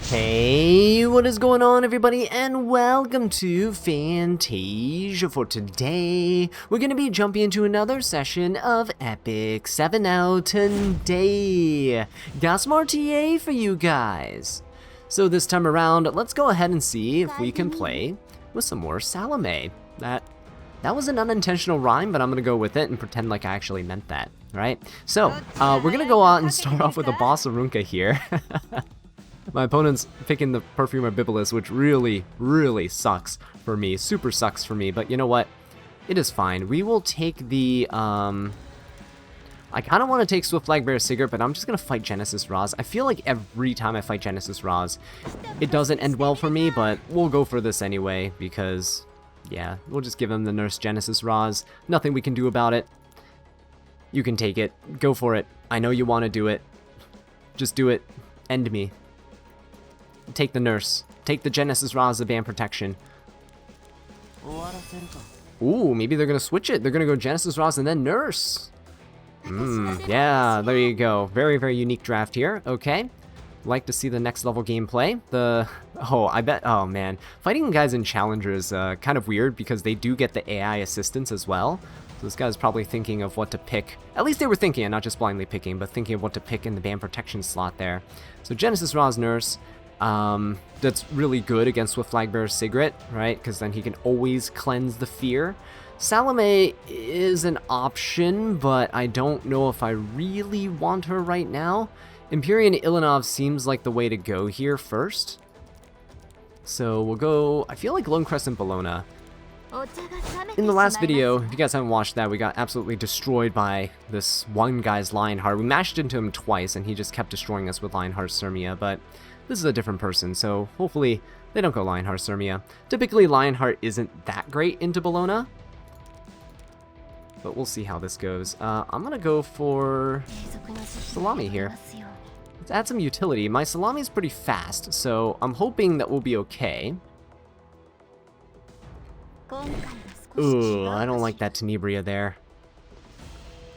Hey, what is going on everybody, and welcome to Fantasia. For today, we're going to be jumping into another session of Epic 7 out today. Got some RTA for you guys. So this time around, let's go ahead and see if we can play with some more Salome. That was an unintentional rhyme, but I'm going to go with it and pretend like I actually meant that, right? So, we're going to go out and start off with a boss Arunca here. My opponent's picking the Perfumer Bibulus, which really sucks for me. Super sucks for me, but you know what? It is fine. We will take the, I kind of want to take Swift Flagbearer Sigurd, but I'm just going to fight Genesis Raz. I feel like every time I fight Genesis Raz, it doesn't end well for me, but we'll go for this anyway, because, yeah, we'll just give him the Nurse Genesis Raz. Nothing we can do about it. You can take it. Go for it. I know you want to do it. Just do it. End me. Take the Nurse. Take the Genesis Raz, the band protection. Ooh, maybe they're going to switch it. They're going to go Genesis Raz and then Nurse. Yeah, there you go. Very unique draft here. Okay. Like to see the next level gameplay. Oh man. Fighting guys in Challenger is kind of weird because they do get the AI assistance as well. So this guy's probably thinking of what to pick. At least they were thinking, and not just blindly picking, but thinking of what to pick in the band protection slot there. So Genesis Raz Nurse. That's really good against Swift Flagbearer Sigurd, right? Because then he can always cleanse the fear. Salome is an option, but I don't know if I really want her right now. Empyrean Ilanov seems like the way to go here first. So we'll go, I feel like Lone Crescent Bologna. In the last video, if you guys haven't watched that, we got absolutely destroyed by this one guy's Lionheart. We mashed into him twice, and he just kept destroying us with Lionheart Sirmia, but this is a different person, so hopefully they don't go Lionheart Sirmia. Typically, Lionheart isn't that great into Bologna, but we'll see how this goes. I'm gonna go for Salami here. Let's add some utility. My Salami is pretty fast, so I'm hoping that we'll be okay. Ooh, I don't like that Tenebria there.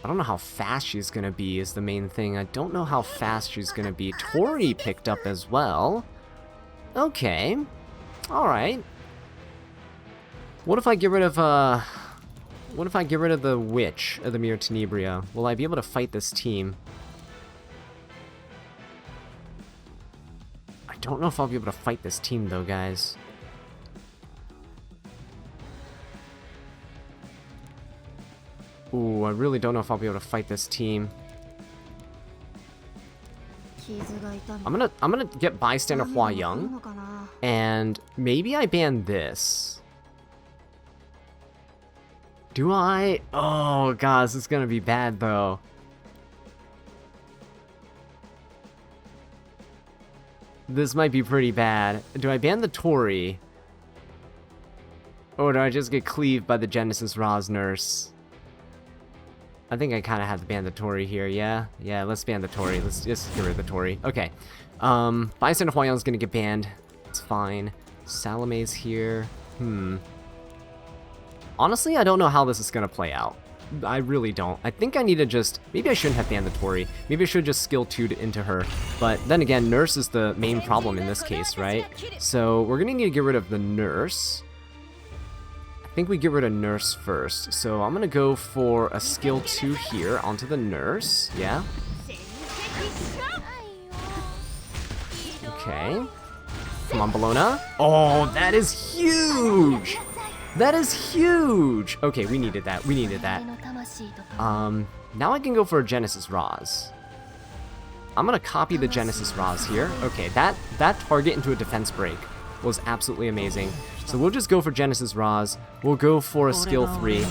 I don't know how fast she's gonna be is the main thing. I don't know how fast she's gonna be. Tori picked up as well. Okay. Alright. What if I get rid of, what if I get rid of the Witch of the Mirror Tenebria? Will I be able to fight this team? I don't know if I'll be able to fight this team though, guys. Ooh, I really don't know if I'll be able to fight this team. I'm gonna get Bystander Hua Young, and maybe I ban this. Do I? Oh god, this is gonna be bad though. This might be pretty bad. Do I ban the Tori? Or do I just get cleaved by the Genesis Raz Nurse? I think I kind of have to ban the Tori here, yeah? Yeah, let's ban the Tori. Let's just get rid of the Tori. Okay. Bystander Hua Young's gonna get banned. It's fine. Salome's here. Honestly, I don't know how this is gonna play out. I really don't. I think I need to just... Maybe I shouldn't have banned the Tori. Maybe I should just skill 2'd into her. But then again, Nurse is the main problem in this case, right? So we're gonna need to get rid of the Nurse. I think we get rid of Nurse first, so I'm gonna go for a skill 2 here onto the Nurse, yeah. Okay. Come on, Bologna. Oh, that is huge! That is huge! Okay, we needed that, now I can go for a Genesis Raz. I'm gonna copy the Genesis Raz here. Okay, that target into a defense break was absolutely amazing. So we'll just go for Genesis Raz. We'll go for a skill 3.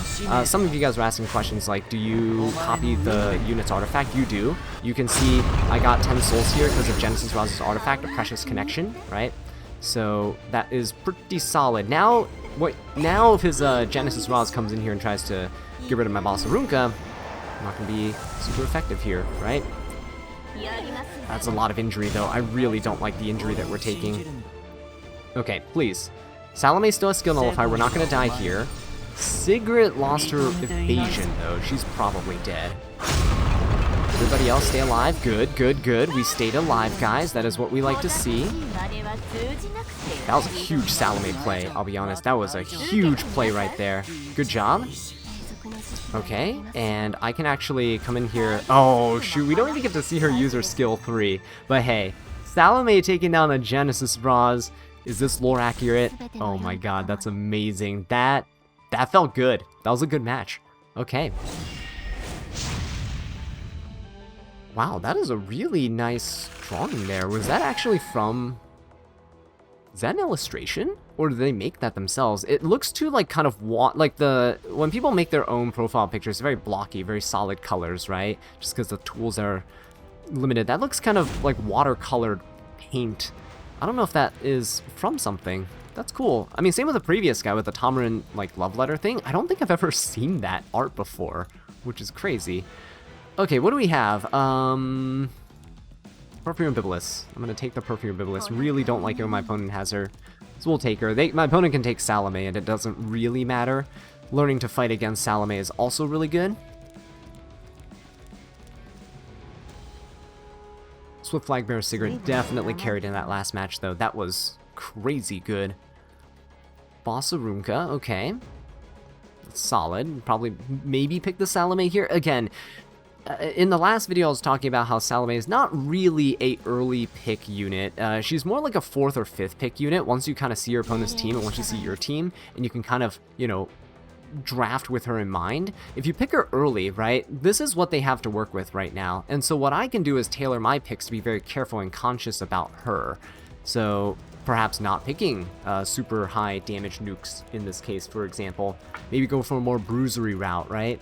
Some of you guys are asking questions like, do you copy the unit's artifact? You do. You can see I got 10 souls here because of Genesis Raz's artifact, a Precious Connection, right? So that is pretty solid. Now if his Genesis Raz comes in here and tries to get rid of my boss Arunca, I'm not going to be super effective here, right? That's a lot of injury though. I really don't like the injury that we're taking. Okay, please. Salome still has skill nullify. We're not going to die here. Sigrid lost her evasion, though. She's probably dead. Everybody else stay alive. Good, good, good. We stayed alive, guys. That is what we like to see. That was a huge Salome play, I'll be honest. That was a huge play right there. Good job. Okay, and I can actually come in here. Oh, shoot. We don't even get to see her use her skill 3. But hey, Salome taking down a Genesis Roz. Is this lore accurate? Oh my god, that's amazing. That felt good. That was a good match. Okay. Wow, that is a really nice drawing there. Was that actually from... Is that an illustration? Or do they make that themselves? It looks too, like, kind of... Like, when people make their own profile pictures, very blocky, very solid colors, right? Just because the tools are limited. That looks kind of like watercolored paint. I don't know if that is from something. That's cool. I mean, same with the previous guy with the Tamarin, like, love letter thing. I don't think I've ever seen that art before, which is crazy. Okay, what do we have? Perfume Bibulus. I'm gonna take the Perfume Bibulus. Really don't like it when my opponent has her. So we'll take her. My opponent can take Salome, and it doesn't really matter. Learning to fight against Salome is also really good. Swift Flagbearer Sigrid definitely carried in that last match, though. That was crazy good. Bossarunka, okay. That's solid. Probably maybe pick the Salome here. Again, in the last video I was talking about how Salome is not really a early pick unit. She's more like a 4th or 5th pick unit once you kind of see your opponent's team and once you see your team, and you can kind of, you know, draft with her in mind. If you pick her early, right, this is what they have to work with right now. And so what I can do is tailor my picks to be very careful and conscious about her. So perhaps not picking super high damage nukes in this case, for example. Maybe go for a more bruisery route, right?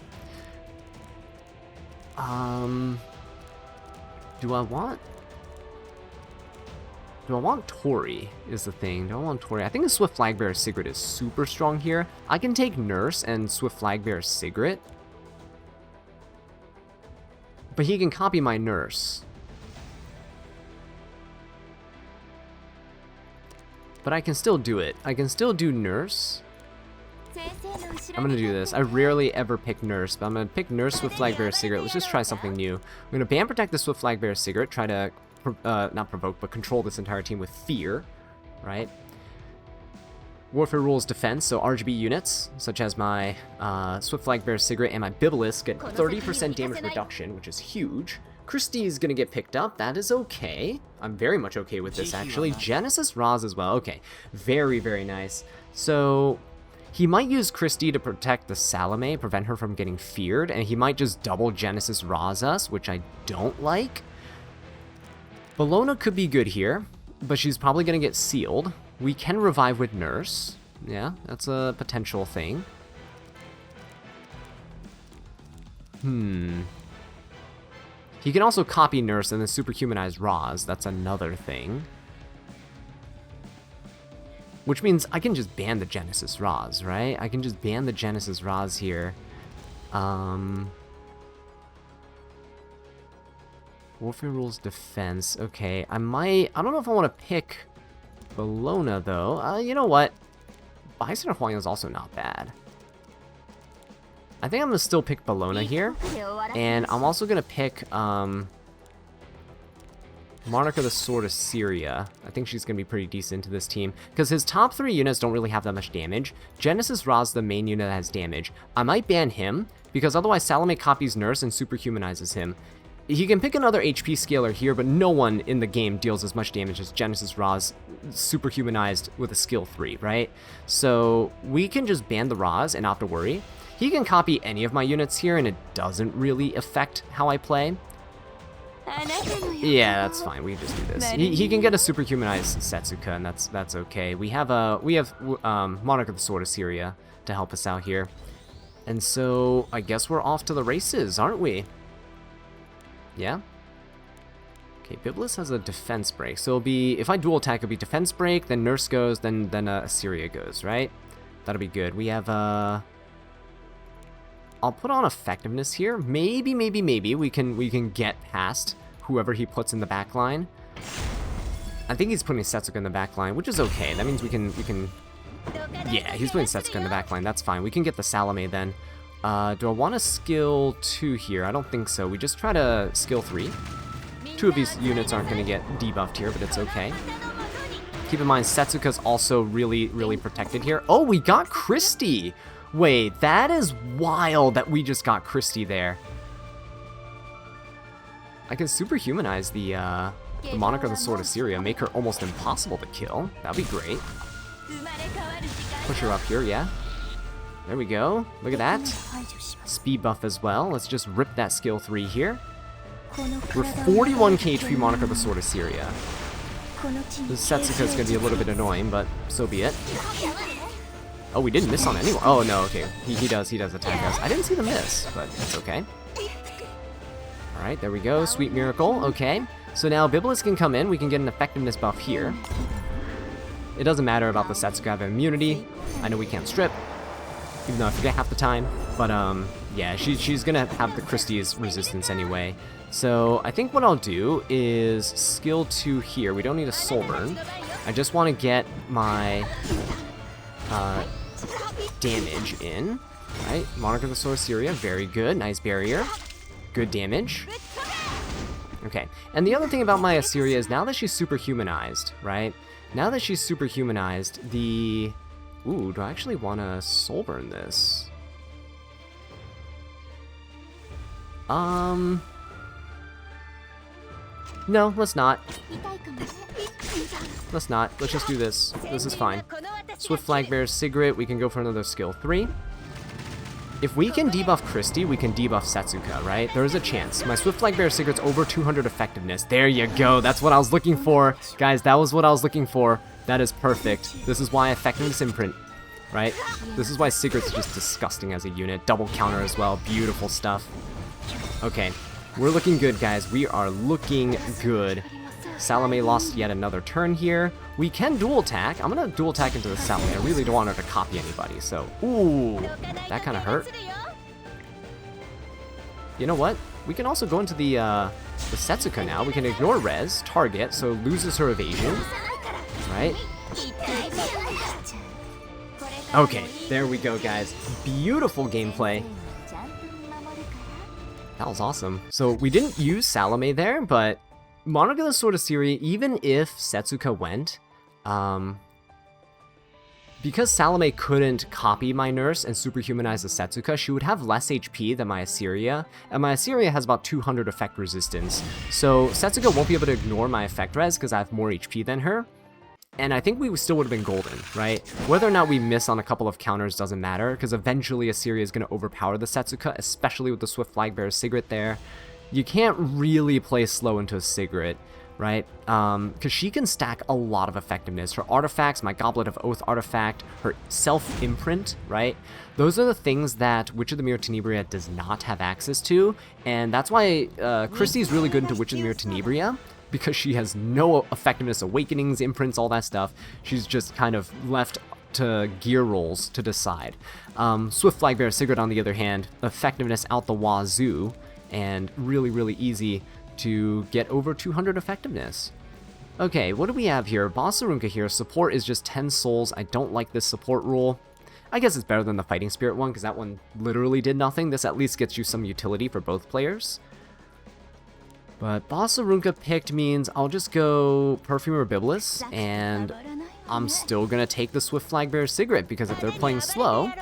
Do I want Tori is the thing. Do I want Tori? I think the Swift Flagbearer Sigrid is super strong here. I can take Nurse and Swift Flagbearer Sigrid. But he can copy my Nurse. But I can still do it. I can still do Nurse. I'm gonna do this. I rarely ever pick Nurse, but I'm gonna pick Nurse Swift Flagbearer Sigrid. Let's just try something new. I'm gonna ban protect the Swift Flagbearer Sigrid, try to not provoke, but control this entire team with fear, right? Warfare rules defense, so RGB units, such as my Swift Flagbearer Sigrid and my Bibulus, get 30% damage reduction, which is huge. Christie is going to get picked up. That is okay. I'm very much okay with this, actually. Genesis Roz as well. Okay, very, very nice. So he might use Christie to protect the Salome, prevent her from getting feared, and he might just double Genesis Roz us, which I don't like. Bellona could be good here, but she's probably going to get sealed. We can revive with Nurse. Yeah, that's a potential thing. He can also copy Nurse and then superhumanize Roz. That's another thing. Which means I can just ban the Genesis Roz, right? I can just ban the Genesis Roz here. Warfare rules defense. Okay, I don't know if I want to pick Bellona, though. You know what? Bison of Huang is also not bad. I think I'm going to still pick Bellona here. And I'm also going to pick Monarch of the Sword of Syria. I think she's going to be pretty decent to this team. Because his top 3 units don't really have that much damage. Genesis Roz, the main unit that has damage. I might ban him, because otherwise Salome copies Nurse and superhumanizes him. He can pick another HP scaler here, but no one in the game deals as much damage as Genesis Roz, superhumanized with a skill 3, right? So we can just ban the Roz and not have to worry. He can copy any of my units here, and it doesn't really affect how I play. Yeah, that's fine. We can just do this. He can get a superhumanized Setsuka, and that's okay. We have Monarch of the Sword of Syria to help us out here, and so I guess we're off to the races, aren't we? Yeah. Okay, Bibulus has a defense break, so it'll be, if I dual attack, it'll be defense break, then Nurse goes, then Assyria goes, right? That'll be good. We have I'll put on effectiveness here. Maybe we can get past whoever he puts in the back line. I think he's putting Setsuka in the back line, which is okay. That means we can. Yeah, he's putting Setsuka in the back line. That's fine. We can get the Salome then. Do I want to skill 2 here? I don't think so. We just try to skill 3. 2 of these units aren't going to get debuffed here, but it's okay. Keep in mind, Setsuka's also really, really protected here. Oh, we got Christy! Wait, that is wild that we just got Christy there. I can superhumanize the Monarch of the Sword of Syria, make her almost impossible to kill. That'd be great. Push her up here, yeah. There we go. Look at that. Speed buff as well. Let's just rip that skill 3 here. We're 41k HP Monarch of the Sword of Syria. This Setsuka is going to be a little bit annoying, but so be it. Oh, we didn't miss on anyone. Oh, no, okay. He does attack us. I didn't see the miss, but it's okay. Alright, there we go. Sweet Miracle. Okay. So now Biblis can come in. We can get an effectiveness buff here. It doesn't matter about the Setsuka have immunity. I know we can't strip, even though I forget half the time. But, yeah, she's going to have the Christie's resistance anyway. So I think what I'll do is skill 2 here. We don't need a soul burn. I just want to get my damage in. Right, Monarch of the Sword of Syria, very good. Nice barrier. Good damage. Okay, and the other thing about my Assyria is now that she's superhumanized, right? Now that she's superhumanized, the... Ooh, do I actually want to soul burn this? No, let's not. Let's not. Let's just do this. This is fine. Swift Flagbearer's Cigarette, we can go for another skill 3. If we can debuff Christy, we can debuff Setsuka, right? There is a chance. My Swift Flagbearer's Cigarette's over 200 effectiveness. There you go. That's what I was looking for. Guys, that was what I was looking for. That is perfect. This is why effectiveness imprint, right? This is why Cigarette's just disgusting as a unit. Double counter as well. Beautiful stuff. Okay. We're looking good, guys. We are looking good. Salome lost yet another turn here. We can dual attack. I'm going to dual attack into the Salome. I really don't want her to copy anybody, so... Ooh, that kind of hurt. You know what? We can also go into the Setsuka now. We can ignore res, target, so loses her evasion. Right? Okay, there we go, guys. Beautiful gameplay. That was awesome. So we didn't use Salome there, but Monarch of the Sword of Syria, even if Setsuka went, because Salome couldn't copy my nurse and superhumanize the Setsuka, she would have less HP than my Assyria, and my Assyria has about 200 effect resistance. So Setsuka won't be able to ignore my effect res because I have more HP than her. And I think we still would have been golden, right? Whether or not we miss on a couple of counters doesn't matter, because eventually Assyria is going to overpower the Setsuka, especially with the Swift Flagbearer's Cigarette there. You can't really play slow into a Cigarette, right? Because she can stack a lot of effectiveness. Her artifacts, my Goblet of Oath artifact, her self-imprint, right? Those are the things that Witch of the Mirror Tenebria does not have access to, and that's why Christy is really good into Witch of the Mirror Tenebria, because she has no effectiveness, awakenings, imprints, all that stuff. She's just kind of left to gear rolls to decide. Swift Flagbearer Cigarette, on the other hand, effectiveness out the wazoo, and really, really easy to get over 200 effectiveness. Okay, what do we have here? Boss Arunka here. Support is just 10 souls. I don't like this support rule. I guess it's better than the Fighting Spirit one, because that one literally did nothing. This at least gets you some utility for both players. But Boss Arunka picked means I'll just go Perfumer Biblis, and I'm still going to take the Swift Flagbearer Cigarette, because if they're playing slow,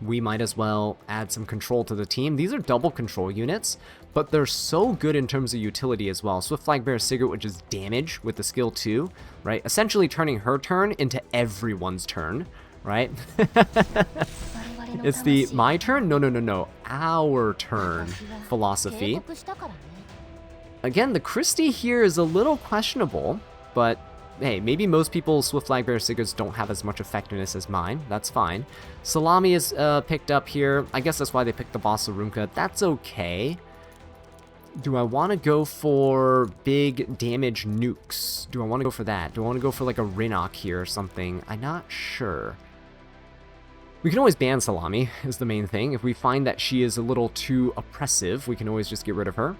we might as well add some control to the team. These are double control units, but they're so good in terms of utility as well. Swift Flagbearer Cigarette, which is damage with the skill 2, right? Essentially turning her turn into everyone's turn, right? It's the my turn? No. Our turn philosophy. Again, the Christie here is a little questionable, but hey, maybe most people's Swift Flagbearer Cigarettes don't have as much effectiveness as mine. That's fine. Salami is picked up here. I guess that's why they picked the Boss Arunka. That's okay. Do I want to go for big damage nukes? Do I want to go for that? Do I want to go for like a Rinnock here or something? I'm not sure. We can always ban Salami, is the main thing. If we find that she is a little too oppressive, we can always just get rid of her.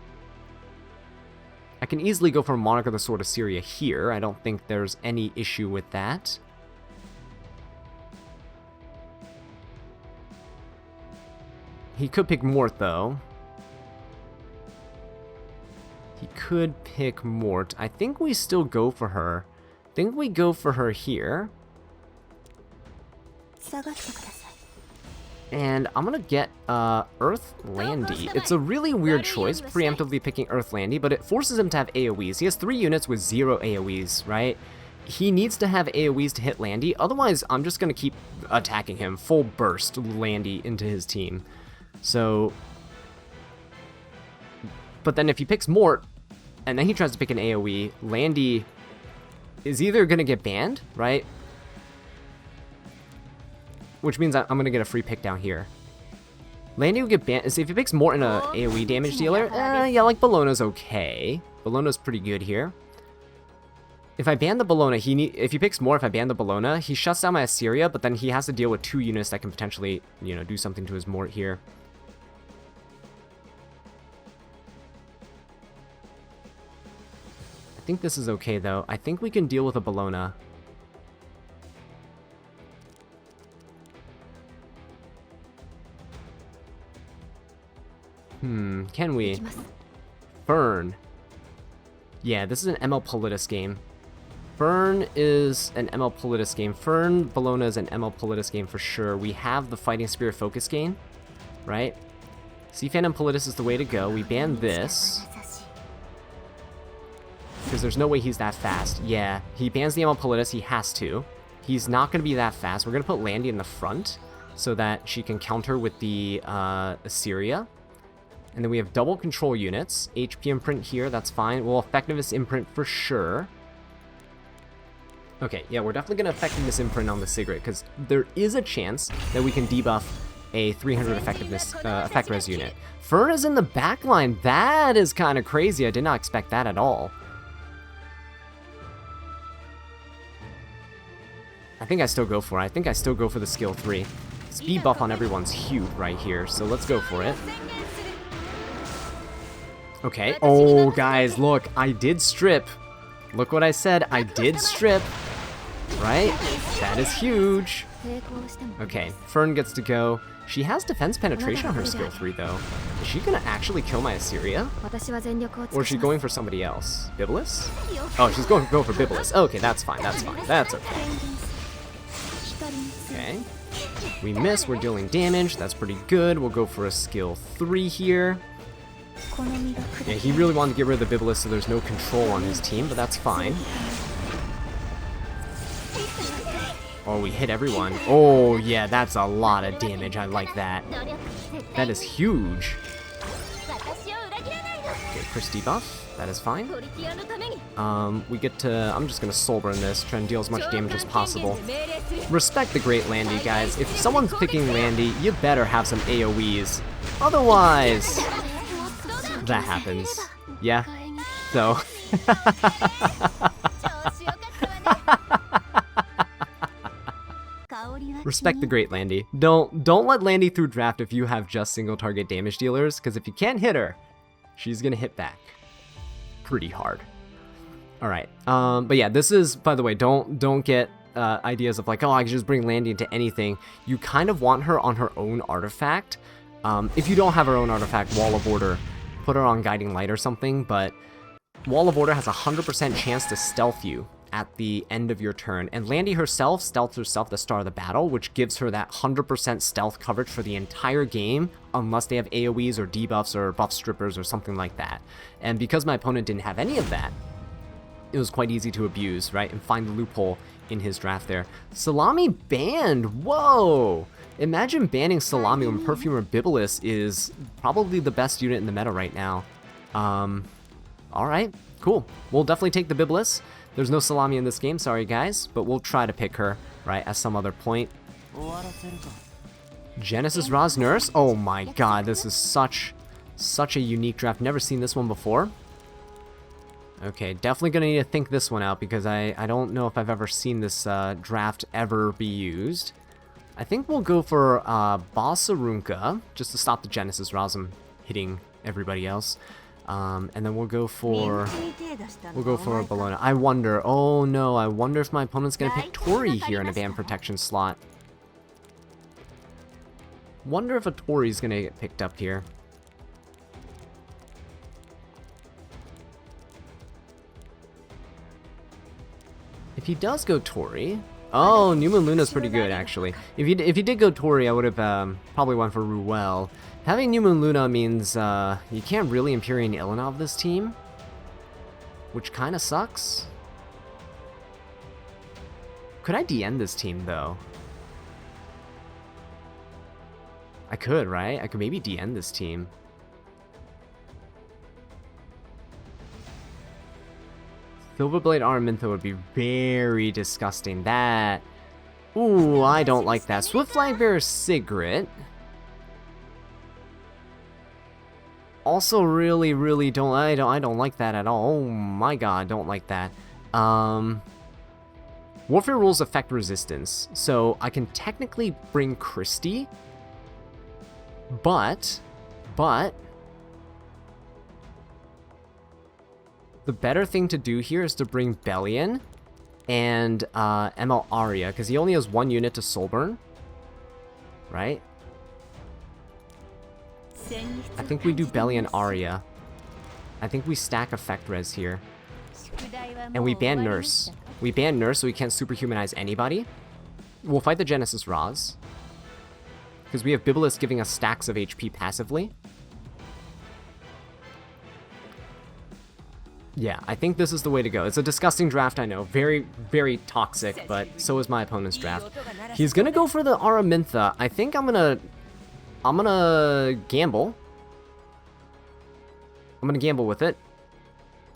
I can easily go for Monarch of the Sword of Syria here. I don't think there's any issue with that. He could pick Mort, though. He could pick Mort. I think we still go for her. I think we go for her here. And I'm gonna get Earth Landy. It's a really weird choice, preemptively picking Earth Landy, but it forces him to have AoEs. He has 3 units with 0 AoEs, right? He needs to have AoEs to hit Landy, otherwise I'm just gonna keep attacking him. Full burst Landy into his team. So... But then if he picks Mort, and then he tries to pick an AoE, Landy is either gonna get banned, right? Which means I'm gonna get a free pick down here. Landy will get banned. So if he picks Mort in a AoE damage dealer, yeah, like Bologna's okay. Bologna's pretty good here. If I ban the Bologna, if he picks Mort, if I ban the Bologna, he shuts down my Assyria, but then he has to deal with 2 units that can potentially, you know, do something to his Mort here. I think this is okay, though. I think we can deal with a Bologna. Can we? Fern. Yeah, this is an ML Politis game. Fern is an ML Politis game. Fern Bologna is an ML Politis game for sure. We have the Fighting Spirit focus gain, right? Sea Phantom Politis is the way to go. We ban this. Because there's no way he's that fast. Yeah, he bans the ML Politis. He has to. He's not going to be that fast. We're going to put Landy in the front so that she can counter with the Assyria. And then we have double control units. HP imprint here, that's fine. Well, effectiveness imprint for sure. Okay, yeah, we're definitely going to effectiveness imprint on the Sigrid, because there is a chance that we can debuff a 300 effectiveness effect res unit. Fern is in the back line. That is kind of crazy. I did not expect that at all. I think I still go for it. I think I still go for the skill 3. Speed buff on everyone's huge right here, so let's go for it. Okay. Oh, guys, look. I did strip. Look what I said. I did strip. Right? That is huge. Okay. Fern gets to go. She has defense penetration on her skill 3, though. Is she going to actually kill my Assyria? Or is she going for somebody else? Bibulus? Oh, she's going to go for Bibulus. Okay, that's fine. That's fine. That's okay. Okay. We miss. We're dealing damage. That's pretty good. We'll go for a skill 3 here. Yeah, he really wanted to get rid of the Bibulus so there's no control on his team, but that's fine. Oh, we hit everyone. Oh, yeah, that's a lot of damage. I like that. That is huge. Okay, Chris debuff. That is fine. We get to... I'm just going to soul burn this, try and deal as much damage as possible. Respect the Great Landy, guys. If someone's picking Landy, you better have some AoEs. Otherwise... that happens. Yeah. So... Respect the Great Landy. Don't let Landy through draft if you have just single target damage dealers, because if you can't hit her, she's gonna hit back pretty hard. All right. But yeah, this is, by the way, don't get ideas of like, oh, I can just bring Landy into anything. You kind of want her on her own artifact. If you don't have her own artifact, Wall of Order, put her on Guiding Light or something. But Wall of Order has a 100% chance to stealth you at the end of your turn, and Landy herself stealths herself at the start of the battle, which gives her that 100% stealth coverage for the entire game, unless they have AoEs or debuffs or buff strippers or something like that. And because my opponent didn't have any of that, it was quite easy to abuse, right, and find the loophole in his draft there. Salami banned! Whoa! Imagine banning Salami when Perfumer Bibulus is probably the best unit in the meta right now. Alright, cool. We'll definitely take the Bibulus. There's no Salami in this game, sorry guys, but we'll try to pick her, right, at some other point. Genesis Ra's Nurse? Oh my god, this is such a unique draft. Never seen this one before. Okay, definitely gonna need to think this one out, because I don't know if I've ever seen this draft ever be used. I think we'll go for Basarunka, just to stop the Genesis Ra's from hitting everybody else. And then we'll go for a Bologna. I wonder, oh no, I wonder if my opponent's gonna pick Tori here in a ban protection slot. Wonder if a Tori's gonna get picked up here. If he does go Tori... Oh, New Moon Luna's pretty good, actually. If he did go Tori, I would have probably went for Ruel. Having New Moon Luna means you can't really Empyrean Ilanov this team, which kind of sucks. Could I DN this team, though? I could, right? I could maybe DN this team. Silverblade Araminta would be very disgusting. That... Ooh, I don't like that. Swift Flagbearer Sigrid. Also really don't... I don't like that at all. Oh my god, don't like that. Warfare rules affect resistance. So I can technically bring Christie. But... The better thing to do here is to bring Bellion and ML Arya, because he only has 1 unit to Soulburn. Right? I think we do Bellion Arya. I think we stack Effect Res here. And we ban Nurse. We ban Nurse so we can't superhumanize anybody. We'll fight the Genesis Raz. Because we have Bibulus giving us stacks of HP passively. Yeah, I think this is the way to go. It's a disgusting draft, I know. Very, very toxic, but so is my opponent's draft. He's gonna go for the Araminta. I think I'm gonna gamble. I'm gonna gamble with it.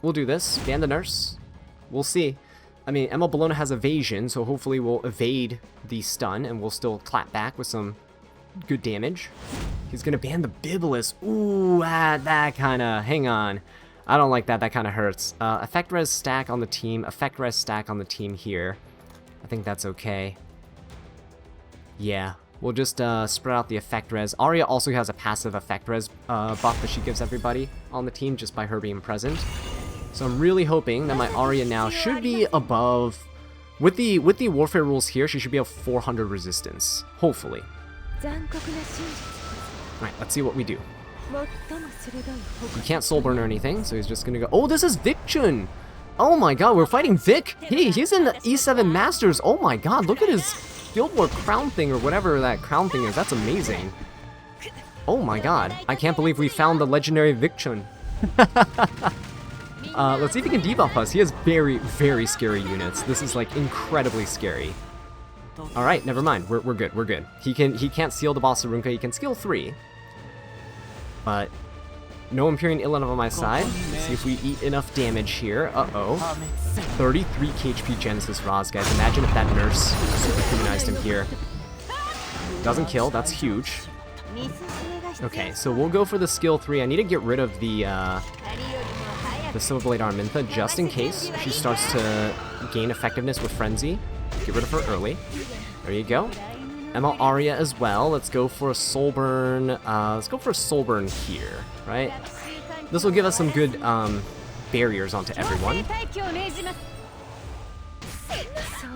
We'll do this. Ban the Nurse. We'll see. I mean, Emma Bologna has evasion, so hopefully we'll evade the stun, and we'll still clap back with some good damage. He's gonna ban the Bibulus. Ooh, that kinda... Hang on. I don't like that. That kind of hurts. Effect Res stack on the team. Effect Res stack on the team here. I think that's okay. Yeah. We'll just spread out the Effect Res. Arya also has a passive Effect Res buff that she gives everybody on the team just by her being present. So I'm really hoping that my Arya now should be above... With the warfare rules here, she should be above 400 resistance. Hopefully. Alright, let's see what we do. He can't Soulburn or anything, so he's just gonna go... Oh, this is Vic Chun! Oh my god, we're fighting Vic! Hey, he's in the E7 Masters! Oh my god, look at his Guild War crown thing, or whatever that crown thing is. That's amazing. Oh my god, I can't believe we found the legendary Vic Chun. Let's see if he can debuff us. He has very, very scary units. This is, like, incredibly scary. Alright, never mind. We're good, we're good. He can't seal the boss of Runka, he can skill 3. But no Empyrean Ilanov on my side. Let's see if we eat enough damage here. Uh-oh. 33 KHP Genesis Raz, guys. Imagine if that Nurse superhumanized him here. Doesn't kill. That's huge. Okay, so we'll go for the skill 3. I need to get rid of the Silverblade Araminta just in case she starts to gain effectiveness with Frenzy. Get rid of her early. There you go. ML Arya as well. Let's go for a Soulburn. Let's go for a Soulburn here, right? This will give us some good barriers onto everyone.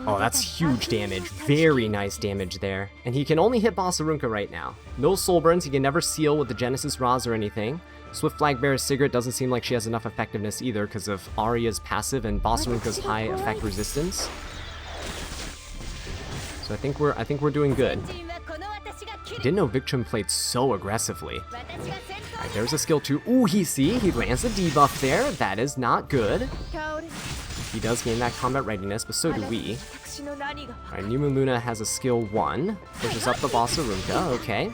Oh, that's huge damage. Very nice damage there. And he can only hit Bossarunka right now. No Soulburns. He can never seal with the Genesis Raz or anything. Swift Flagbearer Sigrid doesn't seem like she has enough effectiveness either because of Arya's passive and Bossarunka's high effect resistance. So I think we're doing good. Didn't know Vic Chun played so aggressively. Alright, there's a skill 2. Ooh, he lands a debuff there. That is not good. He does gain that combat readiness, but so do we. Alright, New Moon Luna has a skill 1. Pushes up the Bossarunka. Okay.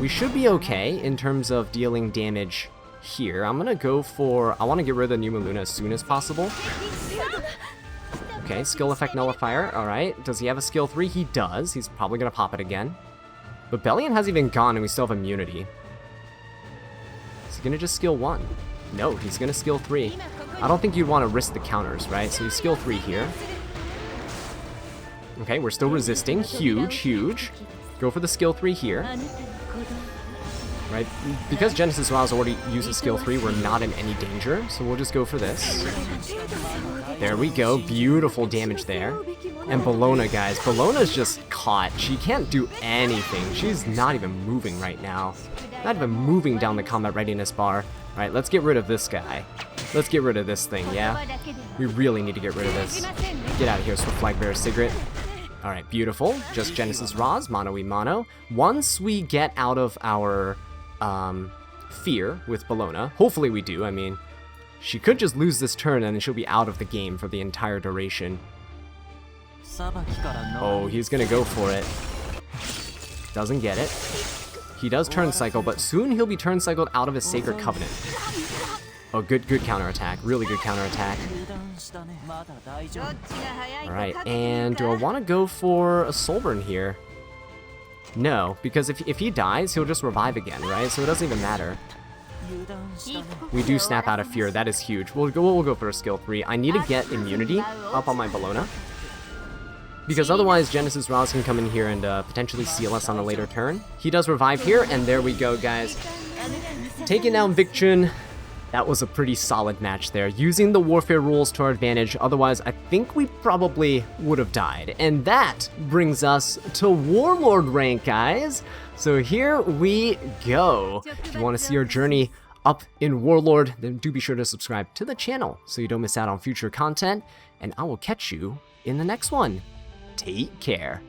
We should be okay in terms of dealing damage here. I'm gonna go for... I want to get rid of the New Moon Luna as soon as possible. Okay, skill effect nullifier. Alright, does he have a skill 3? He does. He's probably gonna pop it again. But Bellion hasn't even gone and we still have immunity. Is he gonna just skill 1? No, he's gonna skill 3. I don't think you'd want to risk the counters, right? So he's skill 3 here. Okay, we're still resisting. Huge, huge. Go for the skill 3 here. Right? Because Genesis Raz already uses skill 3, we're not in any danger. So we'll just go for this. There we go. Beautiful damage there. And Bologna, guys. Bologna's just caught. She can't do anything. She's not even moving right now. Not even moving down the combat readiness bar. Alright, let's get rid of this guy. Let's get rid of this thing, yeah? We really need to get rid of this. Get out of here, Swift Flagbearer Sigrid. Alright, beautiful. Just Genesis Raws, mono y mono. Once we get out of our fear with Bologna, hopefully we do, I mean, she could just lose this turn and then she'll be out of the game for the entire duration. Oh, he's gonna go for it. Doesn't get it. He does turn cycle, but soon he'll be turn cycled out of his Sacred Covenant. Oh, good counterattack. Really good counterattack. Alright, and do I want to go for a Soulburn here? No, because if he dies, he'll just revive again, right? So it doesn't even matter. We do snap out of fear. That is huge. We'll go for a skill 3. I need to get immunity up on my Bologna, because otherwise Genesis Raws can come in here and potentially seal us on a later turn. He does revive here, and there we go, guys. Taking down Vic Chun. That was a pretty solid match there, using the warfare rules to our advantage. Otherwise, I think we probably would have died. And that brings us to Warlord rank, guys. So here we go. If you want to see our journey up in Warlord, then do be sure to subscribe to the channel so you don't miss out on future content. And I will catch you in the next one. Take care.